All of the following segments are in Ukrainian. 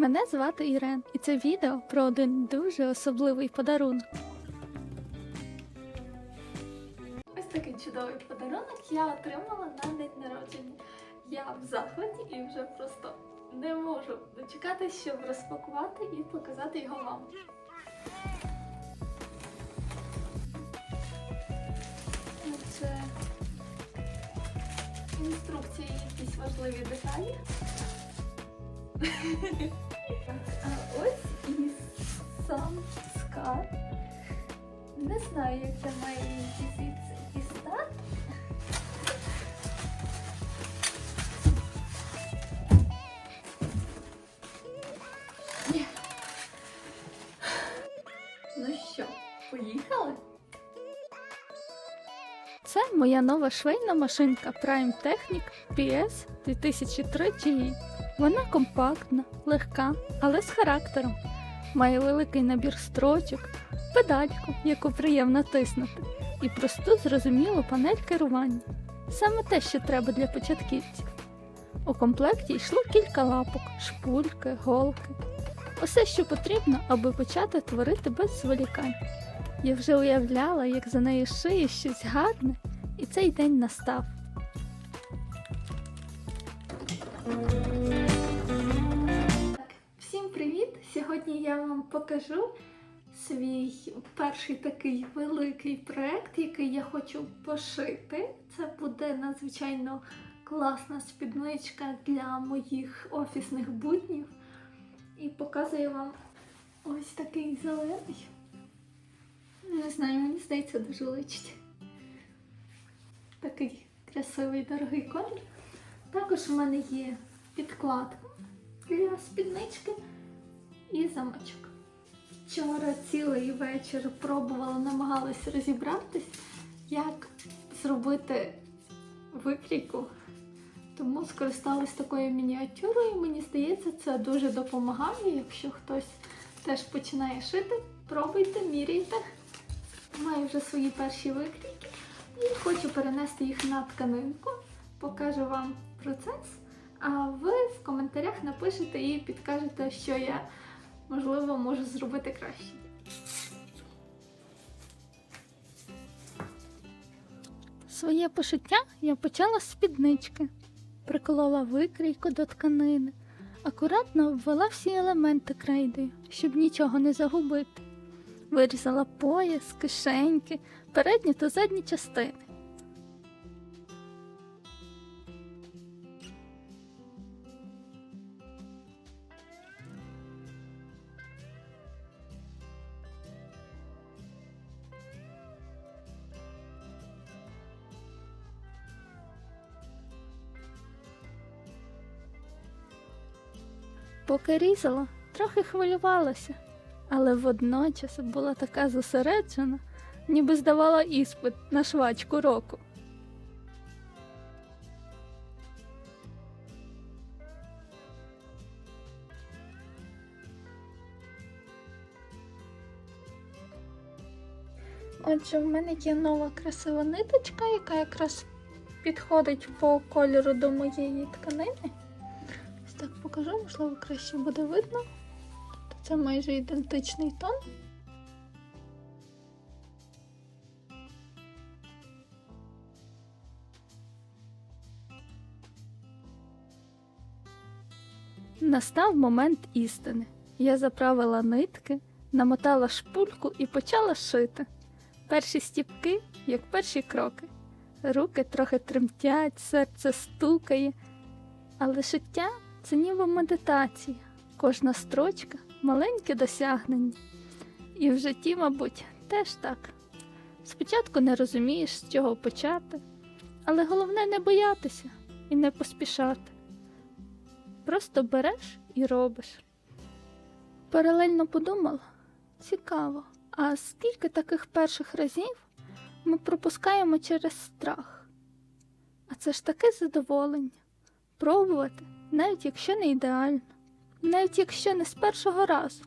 Мене звати Ірен, і це відео про один дуже особливий подарунок. Ось такий чудовий подарунок я отримала на день народження. Я в захваті і вже просто не можу дочекатися, щоб розпакувати і показати його вам. Це інструкції, якісь важливі деталі. А ось і сам скарб. Не знаю, як я маю її звідси дістати. Ну що, поїхали? Це моя нова швейна машинка Prime Technic PS 2003 GE. Вона компактна, легка, але з характером. Має великий набір строчок, педальку, яку приємно тиснути, і просту зрозумілу панель керування. Саме те, що треба для початківців. У комплекті йшло кілька лапок, шпульки, голки. Усе, що потрібно, аби почати творити без зволікань. Я вже уявляла, як за нею шиє щось гарне, і цей день настав. Всім привіт! Сьогодні я вам покажу свій перший такий великий проект, який я хочу пошити. Це буде надзвичайно класна спідничка для моїх офісних буднів. І показую вам ось такий зелений. Не знаю, мені здається, дуже личить. Такий красивий, дорогий колір. Також в мене є підкладка для спіднички і замочок. Вчора цілий вечір пробувала, намагалась розібратись, як зробити викрійку. Тому скористалась такою мініатюрою. Мені здається, це дуже допомагає. Якщо хтось теж починає шити, пробуйте, міряйте. Маю вже свої перші викрійки і хочу перенести їх на тканинку. Покажу вам процес, а ви в коментарях напишете і підкажете, що я, можливо, можу зробити краще. Своє пошиття я почала з спіднички. Приколола викрійку до тканини, акуратно обвела всі елементи крейдою, щоб нічого не загубити. Вирізала пояс, кишеньки, передні та задні частини. Поки різала, трохи хвилювалася, але водночас була така зосереджена, ніби здавала іспит на швачку року. Отже, в мене є нова красива ниточка, яка якраз підходить по кольору до моєї тканини. Ось так покажу, можливо, краще буде видно. Це майже ідентичний тон. Настав момент істини. Я заправила нитки, намотала шпульку і почала шити. Перші стіпки, як перші кроки. Руки трохи тремтять, серце стукає. Але шиття – це ніби медитація. Кожна строчка – маленьке досягнення. І в житті, мабуть, теж так. Спочатку не розумієш, з чого почати, але головне не боятися і не поспішати. Просто береш і робиш. Паралельно подумала, цікаво, а скільки таких перших разів ми пропускаємо через страх? А це ж таке задоволення – пробувати, навіть якщо не ідеально. Навіть якщо не з першого разу.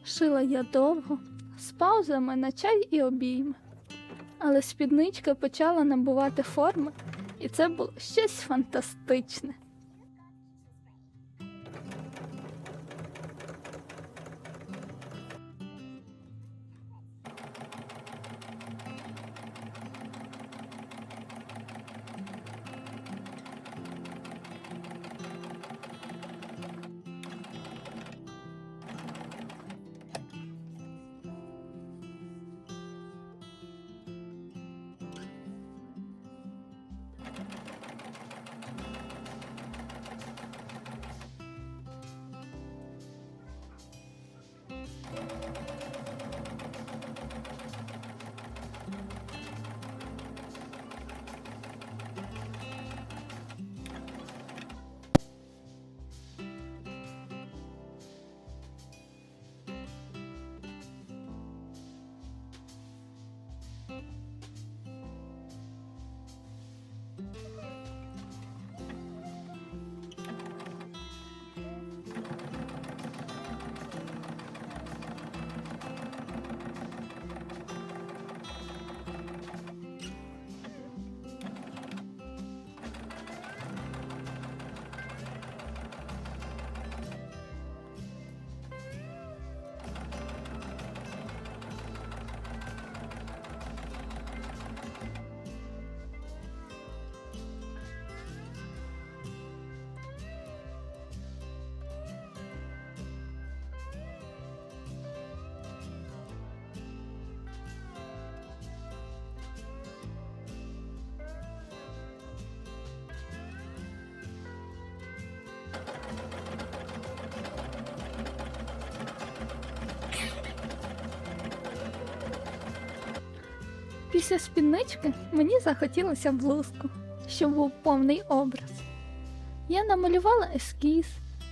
Шила я довго, з паузами на чай і обійми. Але спідничка почала набувати форми, і це було щось фантастичне. Після спіднички мені захотілося блузку, щоб був повний образ. Я намалювала ескіз,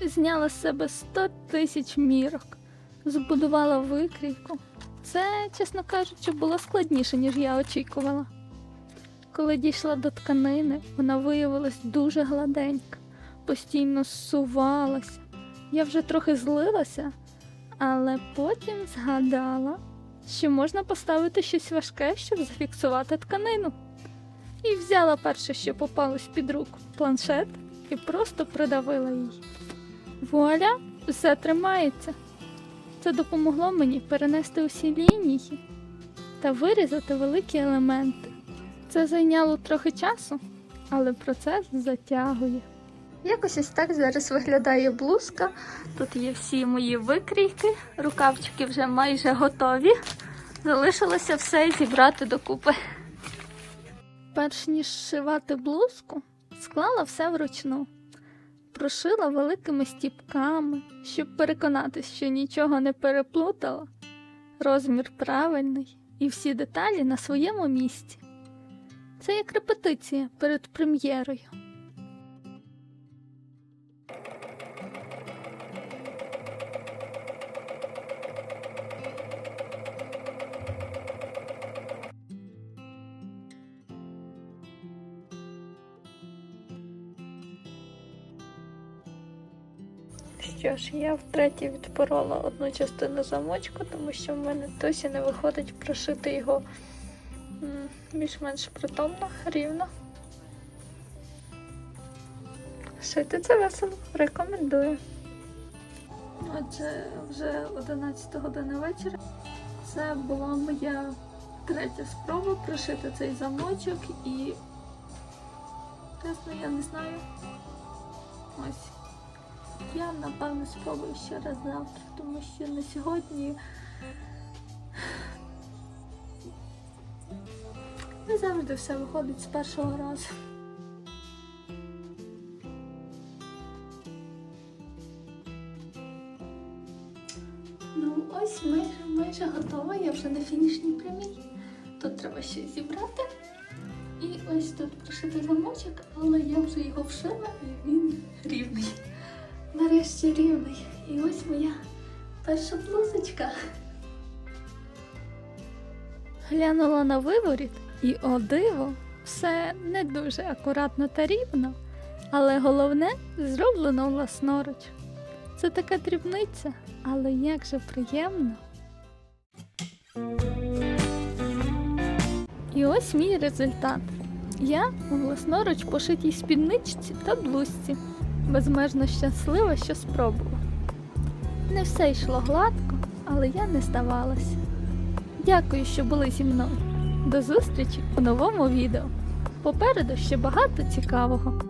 зняла з себе 100 тисяч мірок, збудувала викрійку. Це, чесно кажучи, було складніше, ніж я очікувала. Коли дійшла до тканини, вона виявилась дуже гладенька, постійно зсувалася. Я вже трохи злилася, але потім згадала, що можна поставити щось важке, щоб зафіксувати тканину. І взяла перше, що попалось під руку – планшет, і просто придавила її. Вуаля, все тримається. Це допомогло мені перенести усі лінії та вирізати великі елементи. Це зайняло трохи часу, але процес затягує. Якось ось так зараз виглядає блузка. Тут є всі мої викрійки, рукавчики вже майже готові. Залишилося все зібрати докупи. Перш ніж зшивати блузку, склала все вручну. Прошила великими стіпками, щоб переконатись, що нічого не переплутала. Розмір правильний і всі деталі на своєму місці. Це як репетиція перед прем'єрою. Що ж, я втретє відпорола одну частину замочку, тому що в мене досі не виходить прошити його більш-менш притомно, рівно. Шити це весело, рекомендую. Отже, вже 11 година вечора. Це була моя третя спроба прошити цей замочок і, чесно, я не знаю. Ось. Я, напевно, спробую ще раз завтра, тому що на сьогодні не завжди все виходить з першого разу. Ну ось майже готова, я вже на фінішній прямій. Тут треба ще зібрати. І ось тут прошити замочок, але я вже його вшила і він рівний. Нарешті рівний. І ось моя перша блузочка. Глянула на виворіт і, о диво, все не дуже акуратно та рівно, але головне – зроблено власноруч. Це така дрібниця, але як же приємно. І ось мій результат. Я у власноруч пошитій спідничці та блузці. Безмежно щаслива, що спробувала. Не все йшло гладко, але я не здавалася. Дякую, що були зі мною. До зустрічі у новому відео. Попереду ще багато цікавого.